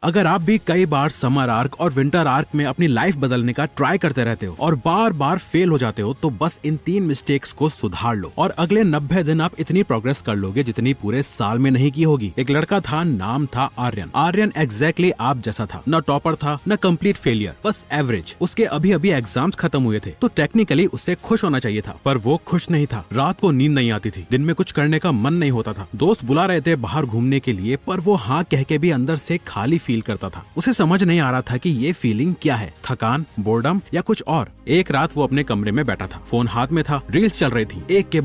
अगर आप भी कई बार समर आर्क और विंटर आर्क में अपनी लाइफ बदलने का ट्राई करते रहते हो और बार बार फेल हो जाते हो, तो बस इन 3 मिस्टेक्स को सुधार लो और अगले 90 दिन आप इतनी प्रोग्रेस कर लोगे जितनी पूरे साल में नहीं की होगी। एक लड़का था, नाम था आर्यन। आर्यन एग्जैक्टली आप जैसा था, न टॉपर था न कंप्लीट फेलियर, बस एवरेज। उसके अभी अभी एग्जाम्स खत्म हुए थे, तो टेक्निकली उससे खुश होना चाहिए था, पर वो खुश नहीं था। रात को नींद नहीं आती थी, दिन में कुछ करने का मन नहीं होता था। दोस्त बुला रहे थे बाहर घूमने के लिए, पर वो हाँ कह के भी अंदर से खाली फील करता था। उसे समझ नहीं आ रहा था कि ये फीलिंग क्या है, थकान, बोर्डम या कुछ और। एक रात वो अपने कमरे में बैठा था, फोन हाथ में था, रील्स चल रही थी, एक के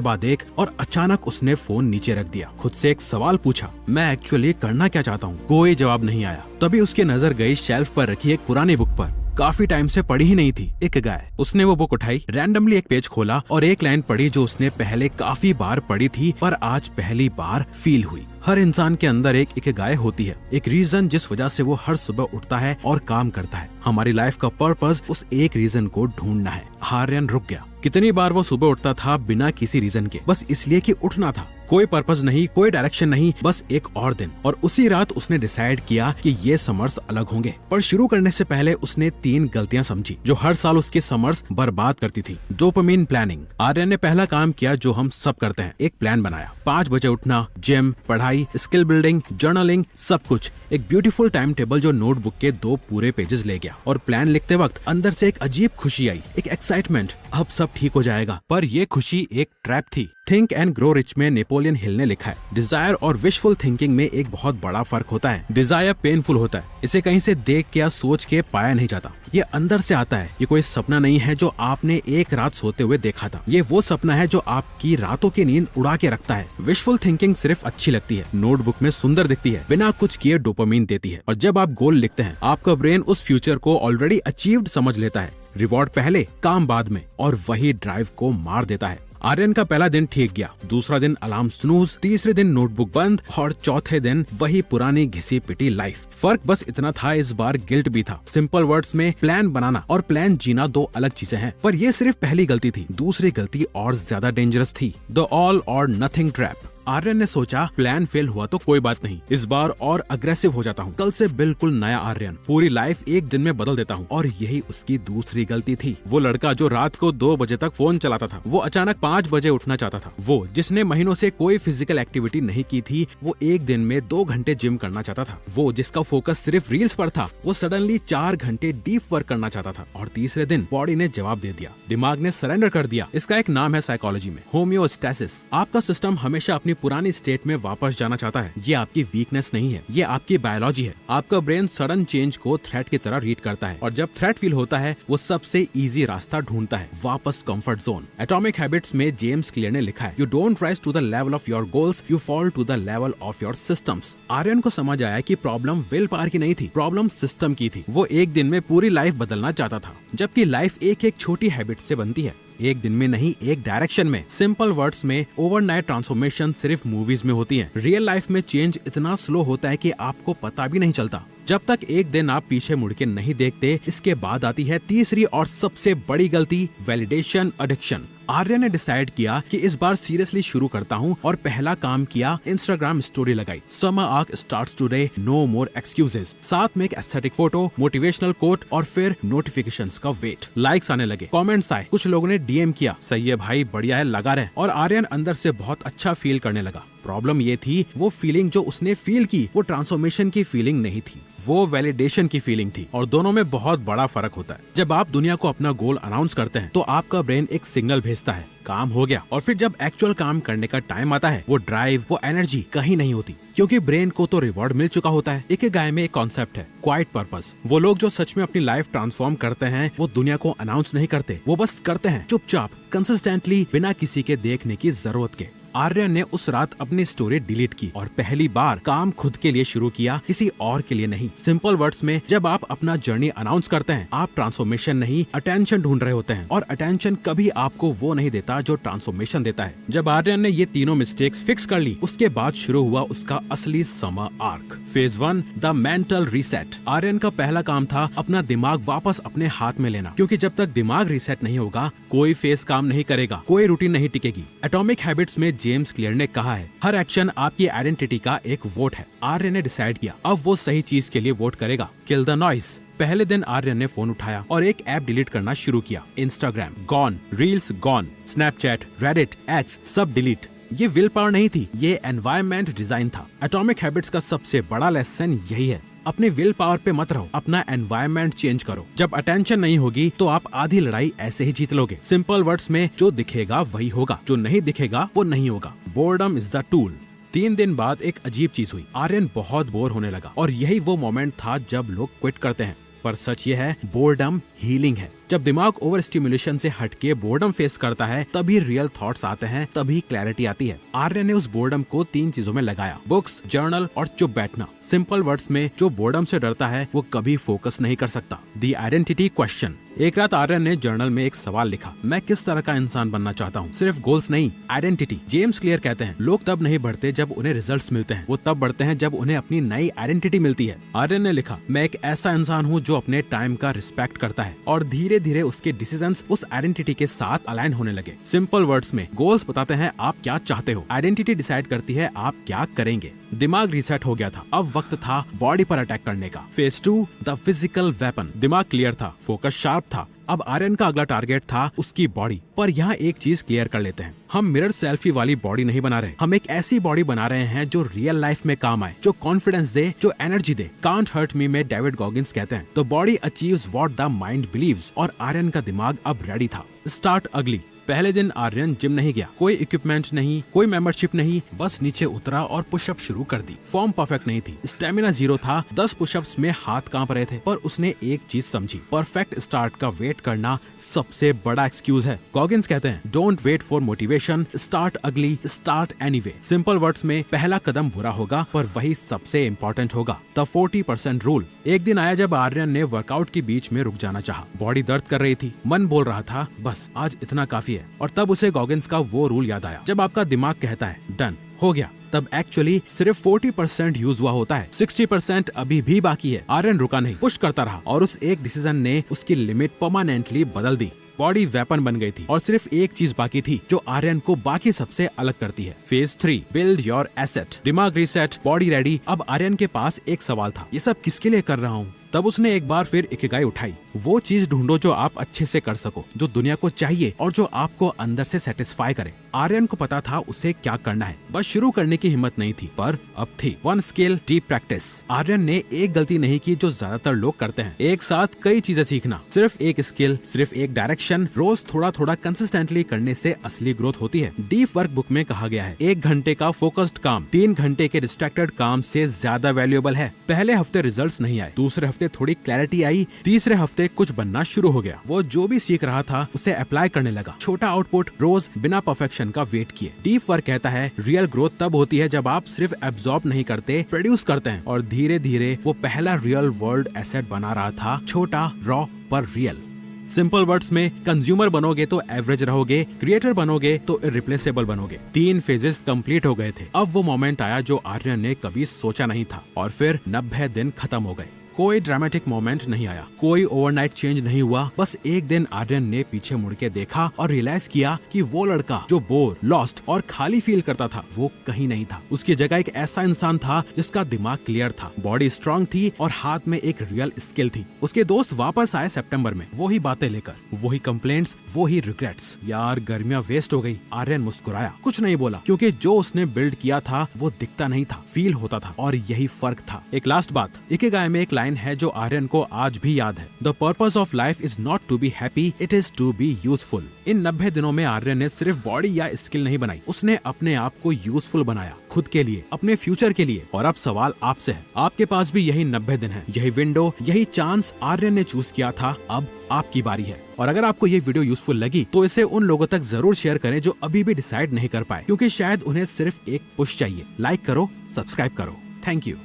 बाद एक, और अचानक उसने फोन नीचे रख दिया। खुद से एक सवाल पूछा, मैं एक्चुअली करना क्या चाहता हूँ? कोई जवाब नहीं आया। तभी उसकी नजर गई शेल्फ पर रखी एक पुरानी बुक पर। काफी टाइम से पढ़ी ही नहीं थी, इकिगाई। उसने वो बुक उठाई, रैंडमली एक पेज खोला और एक लाइन पढ़ी जो उसने पहले काफी बार पढ़ी थी, पर आज पहली बार फील हुई। हर इंसान के अंदर एक इकिगाई होती है, एक रीजन जिस वजह से वो हर सुबह उठता है और काम करता है। हमारी लाइफ का पर्पस उस एक रीजन को ढूंढना है। आर्यन रुक गया। कितनी बार वो सुबह उठता था बिना किसी रीजन के, बस इसलिए कि उठना था। कोई पर्पस नहीं, कोई डायरेक्शन नहीं, बस एक और दिन। और उसी रात उसने डिसाइड किया कि ये समर्स अलग होंगे। पर शुरू करने से पहले उसने 3 गलतियां समझी जो हर साल उसके समर्स बर्बाद करती थी। Dopamine planning. आर्यन ने पहला काम किया जो हम सब करते हैं, एक प्लान बनाया। 5 बजे उठना, जिम, पढ़ाई, स्किल बिल्डिंग, जर्नलिंग, सब कुछ। एक ब्यूटीफुल टाइम टेबल जो नोटबुक के 2 पूरे पेजेस ले गया। और प्लान लिखते वक्त अंदर से एक अजीब खुशी आई, एक एक्साइटमेंट, अब सब ठीक हो जाएगा। पर ये खुशी एक ट्रैप थी। थिंक एंड ग्रो रिच में नेपोलियन हिल ने लिखा है, डिजायर और विशफुल थिंकिंग में एक बहुत बड़ा फर्क होता है। डिजायर पेनफुल होता है, इसे कहीं से देख के या सोच के पाया नहीं जाता। ये अंदर से आता है। ये कोई सपना नहीं है जो आपने एक रात सोते हुए देखा था। ये वो सपना है जो आपकी रातों की नींद उड़ा के रखता है। विशफुल थिंकिंग सिर्फ अच्छी लगती है, नोटबुक में सुंदर दिखती है, बिना कुछ किए डोपामिन देती है। और जब आप गोल लिखते हैं, आपका ब्रेन उस फ्यूचर को ऑलरेडी अचीव्ड समझ लेता है। रिवॉर्ड पहले, काम बाद में, और वही ड्राइव को मार देता है। आर्यन का पहला दिन ठीक गया, दूसरा दिन अलार्म स्नूज, तीसरे दिन नोटबुक बंद, और चौथे दिन वही पुरानी घिसी पिटी लाइफ। फर्क बस इतना था, इस बार गिल्ट भी था। सिंपल वर्ड्स में, प्लान बनाना और प्लान जीना 2 अलग चीजें हैं। पर ये सिर्फ पहली गलती थी। दूसरी गलती और ज्यादा डेंजरस थी, द ऑल और नथिंग ट्रैप। आर्यन ने सोचा, प्लान फेल हुआ तो कोई बात नहीं, इस बार और अग्रेसिव हो जाता हूँ। कल से बिल्कुल नया आर्यन, पूरी लाइफ एक दिन में बदल देता हूँ। और यही उसकी दूसरी गलती थी। वो लड़का जो रात को 2 बजे तक फोन चलाता था, वो अचानक 5 बजे उठना चाहता था। वो जिसने महीनों से कोई फिजिकल एक्टिविटी नहीं की थी, वो एक दिन में 2 घंटे जिम करना चाहता था। वो जिसका फोकस सिर्फ रील्स पर था, वो सडनली 4 घंटे डीप वर्क करना चाहता था। और तीसरे दिन बॉडी ने जवाब दे दिया, दिमाग ने सरेंडर कर दिया। इसका एक नाम है साइकोलॉजी में, होम्योस्टैसिस। आपका सिस्टम हमेशा अपनी पुरानी स्टेट में वापस जाना चाहता है। ये आपकी वीकनेस नहीं है, ये आपकी बायोलॉजी है। आपका ब्रेन सडन चेंज को थ्रेट की तरह रीड करता है, और जब थ्रेट फील होता है, वो सबसे इजी रास्ता ढूंढता है, वापस कंफर्ट जोन। एटॉमिक हैबिट्स में जेम्स क्लियर ने लिखा है, you don't rise to the level of your goals, you fall to the level of your systems. Aryan को समझ आया कि प्रॉब्लम विल पावर की नहीं थी, प्रॉब्लम सिस्टम की थी। वो एक दिन में पूरी लाइफ बदलना चाहता था, जबकि लाइफ एक एक छोटी हैबिट से बनती है, एक दिन में नहीं, एक डायरेक्शन में। सिंपल वर्ड्स में, ओवरनाइट ट्रांसफॉर्मेशन सिर्फ मूवीज में होती है। रियल लाइफ में चेंज इतना स्लो होता है कि आपको पता भी नहीं चलता। जब तक एक दिन आप पीछे मुड़ के नहीं देखते। इसके बाद आती है तीसरी और सबसे बड़ी गलती, वैलिडेशन एडिक्शन। आर्यन ने डिसाइड किया कि इस बार सीरियसली शुरू करता हूँ, और पहला काम किया, इंस्टाग्राम स्टोरी लगाई, summer arc starts today, no more excuses. साथ में एक एस्थेटिक फोटो, मोटिवेशनल कोट, और फिर नोटिफिकेशंस का वेट। लाइक्स आने लगे, कमेंट्स आए, कुछ लोगों ने डीएम किया, सही है भाई, बढ़िया है, लगा रहे। और आर्यन अंदर से बहुत अच्छा फील करने लगा। प्रॉब्लम ये थी, वो फीलिंग जो उसने फील की, वो ट्रांसफॉर्मेशन की फीलिंग नहीं थी, वो वैलिडेशन की फीलिंग थी। और दोनों में बहुत बड़ा फर्क होता है। जब आप दुनिया को अपना गोल अनाउंस करते हैं, तो आपका ब्रेन एक सिग्नल भेजता है, काम हो गया। और फिर जब एक्चुअल काम करने का टाइम आता है, वो ड्राइव, वो एनर्जी कहीं नहीं होती, क्योंकि ब्रेन को तो रिवॉर्ड मिल चुका होता है। इकिगाई में एक कॉन्सेप्ट है, क्वाइट पर्पस। वो लोग जो सच में अपनी लाइफ ट्रांसफॉर्म करते हैं, वो दुनिया को अनाउंस नहीं करते, वो बस करते हैं चुपचाप, कंसिस्टेंटली, बिना किसी के देखने की जरूरत के। आर्यन ने उस रात अपनी स्टोरी डिलीट की और पहली बार काम खुद के लिए शुरू किया, किसी और के लिए नहीं। सिंपल वर्ड्स में, जब आप अपना जर्नी अनाउंस करते हैं, आप ट्रांसफॉर्मेशन नहीं, अटेंशन ढूंढ रहे होते हैं। और अटेंशन कभी आपको वो नहीं देता जो ट्रांसफॉर्मेशन देता है। जब आर्यन ने ये तीनों मिस्टेक्स फिक्स कर ली, उसके बाद शुरू हुआ उसका असली summer arc. Phase 1, the mental reset. Aryan का पहला काम था अपना दिमाग वापस अपने हाथ में लेना, क्योंकि जब तक दिमाग रीसेट नहीं होगा, कोई फेज काम नहीं करेगा, कोई रूटीन नहीं टिकेगी। एटॉमिक हैबिट्स में जेम्स क्लियर ने कहा है, हर एक्शन आपकी आइडेंटिटी का एक वोट है। आर्यन ने डिसाइड किया अब वो सही चीज के लिए वोट करेगा। Kill the noise. पहले दिन आर्यन ने फोन उठाया और एक ऐप डिलीट करना शुरू किया। Instagram gone, reels gone, Snapchat, Reddit, x सब डिलीट। ये विल पावर नहीं थी, ये एनवायरमेंट डिजाइन था। एटॉमिक हैबिट्स का सबसे बड़ा लेसन यही है, अपने विल पावर पे मत रहो, अपना एनवायरमेंट चेंज करो। जब अटेंशन नहीं होगी तो आप आधी लड़ाई ऐसे ही जीत लोगे। सिंपल वर्ड्स में जो दिखेगा वही होगा, जो नहीं दिखेगा वो नहीं होगा। Boredom is the tool. 3 दिन बाद एक अजीब चीज हुई, आर्यन बहुत बोर होने लगा और यही वो मोमेंट था जब लोग क्विट करते हैं। पर सच ये है, बोर्डम हीलिंग है। जब दिमाग ओवर स्टिमुलेशन से हटके बोर्डम फेस करता है तभी रियल थॉट्स आते हैं, तभी क्लैरिटी आती है। आर्यन ने उस बोर्डम को 3 चीजों में लगाया, बुक्स, जर्नल और चुप बैठना। सिंपल वर्ड्स में जो बोर्डम से डरता है वो कभी फोकस नहीं कर सकता। The identity question. एक रात आर्यन ने जर्नल में एक सवाल लिखा, मैं किस तरह का इंसान बनना चाहता हूँ, सिर्फ गोल्स नहीं, आइडेंटिटी। जेम्स क्लियर कहते हैं, लोग तब नहीं बढ़ते जब उन्हें रिजल्ट्स मिलते हैं, वो तब बढ़ते हैं जब उन्हें अपनी नई आइडेंटिटी मिलती है। आर्यन ने लिखा, मैं एक ऐसा इंसान हूँ जो अपने टाइम का रिस्पेक्ट करता है, और धीरे धीरे उसके डिसीजंस उस आइडेंटिटी के साथ अलाइन होने लगे। सिंपल वर्ड्स में गोल्स बताते हैं आप क्या चाहते हो, आइडेंटिटी डिसाइड करती है आप क्या करेंगे। दिमाग रीसेट हो गया था, अब वक्त था बॉडी पर अटैक करने का। Phase 2 the physical weapon. दिमाग क्लियर था, फोकस शार्प था। अब आर्यन का अगला टारगेट था उसकी बॉडी। पर यहाँ एक चीज क्लियर कर लेते हैं, हम मिरर सेल्फी वाली बॉडी नहीं बना रहे, हम एक ऐसी बॉडी बना रहे हैं जो रियल लाइफ में काम आए, जो कॉन्फिडेंस दे, जो एनर्जी दे। कांट हर्ट मी में डेविड गॉगिंस कहते हैं, the body achieves what the mind believes. और आर्यन का दिमाग अब रेडी था। स्टार्ट अगली। पहले दिन आर्यन जिम नहीं गया, कोई इक्विपमेंट नहीं, कोई मेंबरशिप नहीं, बस नीचे उतरा और पुशअप शुरू कर दी। फॉर्म परफेक्ट नहीं थी, स्टेमिना 0 था, 10 पुशअप्स में हाथ कांप रहे थे। पर उसने एक चीज समझी, परफेक्ट स्टार्ट का वेट करना सबसे बड़ा एक्सक्यूज है। गॉगिंस कहते हैं, don't wait for motivation, start ugly, start anyway. Simple words में पहला कदम बुरा होगा पर वही सबसे इम्पोर्टेंट होगा। The 40% rule. एक दिन आया जब आर्यन ने वर्कआउट के बीच में रुक जाना चाहा। बॉडी दर्द कर रही थी, मन बोल रहा था बस आज इतना काफी है। और तब उसे गॉगिंस का वो रूल याद आया, जब आपका दिमाग कहता है डन, हो गया, तब एक्चुअली सिर्फ 40% यूज हुआ होता है, 60% अभी भी बाकी है। आर्यन रुका नहीं, पुश करता रहा और उस एक डिसीजन ने उसकी लिमिट परमानेंटली बदल दी। बॉडी वेपन बन गई थी और सिर्फ एक चीज बाकी थी जो आर्यन को बाकी सबसे अलग करती है। Phase 3 build your asset. दिमाग रीसेट, बॉडी रेडी। अब आर्यन के पास एक सवाल था, ये सब किसके लिए कर रहा हूँ। तब उसने एक बार फिर इकिगाई उठाई, वो चीज ढूंढो जो आप अच्छे से कर सको, जो दुनिया को चाहिए और जो आपको अंदर से सेटिस्फाई करे। आर्यन को पता था उसे क्या करना है, बस शुरू करने की हिम्मत नहीं थी, पर अब थी। 1 स्किल, डीप प्रैक्टिस। आर्यन ने एक गलती नहीं की जो ज्यादातर लोग करते हैं, एक साथ कई चीजें सीखना। सिर्फ एक स्किल, सिर्फ एक डायरेक्शन, रोज थोड़ा थोड़ा कंसिस्टेंटली करने से असली ग्रोथ होती है। डीप वर्क बुक में कहा गया है, 1 घंटे का फोकस्ड काम 3 घंटे के डिस्ट्रैक्टेड काम से ज्यादा वैल्यूएबल है। पहले हफ्ते रिजल्ट्स नहीं आए, दूसरे हफ्ते थोड़ी क्लैरिटी आई, तीसरे हफ्ते कुछ बनना शुरू हो गया। वो जो भी सीख रहा था उसे अप्लाई करने लगा। छोटा आउटपुट, रोज बिना परफेक्शन का वेट किए। डीप वर्क कहता है रियल ग्रोथ तब होती है जब आप सिर्फ एब्जॉर्ब नहीं करते, प्रोड्यूस करते हैं। और धीरे धीरे वो पहला रियल वर्ल्ड एसेट बना रहा था, छोटा, रॉ पर रियल। सिंपल वर्ड्स में, कंज्यूमर बनोगे तो एवरेज रहोगे, क्रिएटर बनोगे तो इररिप्लेसेबल बनोगे। 3 फेजेस कंप्लीट हो गए थे। अब वो मोमेंट आया जो आर्यन ने कभी सोचा नहीं था, और फिर 90 दिन खत्म हो गए। कोई ड्रामेटिक मोमेंट नहीं आया, कोई ओवरनाइट चेंज नहीं हुआ। बस एक दिन आर्यन ने पीछे मुड़ के देखा और रियलाइज किया कि वो लड़का जो बोर, लॉस्ट और खाली फील करता था वो कहीं नहीं था। उसकी जगह एक ऐसा इंसान था जिसका दिमाग क्लियर था, बॉडी स्ट्रांग थी और हाथ में एक रियल स्किल थी। उसके दोस्त वापस आए सितंबर में, वही बातें लेकर, वही कंप्लेंट्स, वही रिग्रेट्स। यार गर्मियां वेस्ट हो गई। आर्यन मुस्कुराया, कुछ नहीं बोला, क्योंकि जो उसने बिल्ड किया था वो दिखता नहीं था, फील होता था। और यही फर्क था। एक लास्ट बात, इकिगाई में एक लाइन है जो आर्यन को आज भी याद है, the purpose of life is not to be happy, it is to be useful. इन 90 दिनों में आर्यन ने सिर्फ बॉडी या स्किल नहीं बनाई, उसने अपने आप को यूजफुल बनाया, खुद के लिए, अपने फ्यूचर के लिए। और अब सवाल आपसे है, आपके पास भी यही 90 दिन है, यही विंडो, यही चांस आर्यन ने चूज किया था। अब आपकी बारी है। और अगर आपको ये वीडियो यूजफुल लगी तो इसे उन लोगों तक जरूर शेयर करें जो अभी भी डिसाइड नहीं कर पाए, क्योंकि शायद उन्हें सिर्फ एक पुश चाहिए। लाइक करो, सब्सक्राइब करो। Thank you.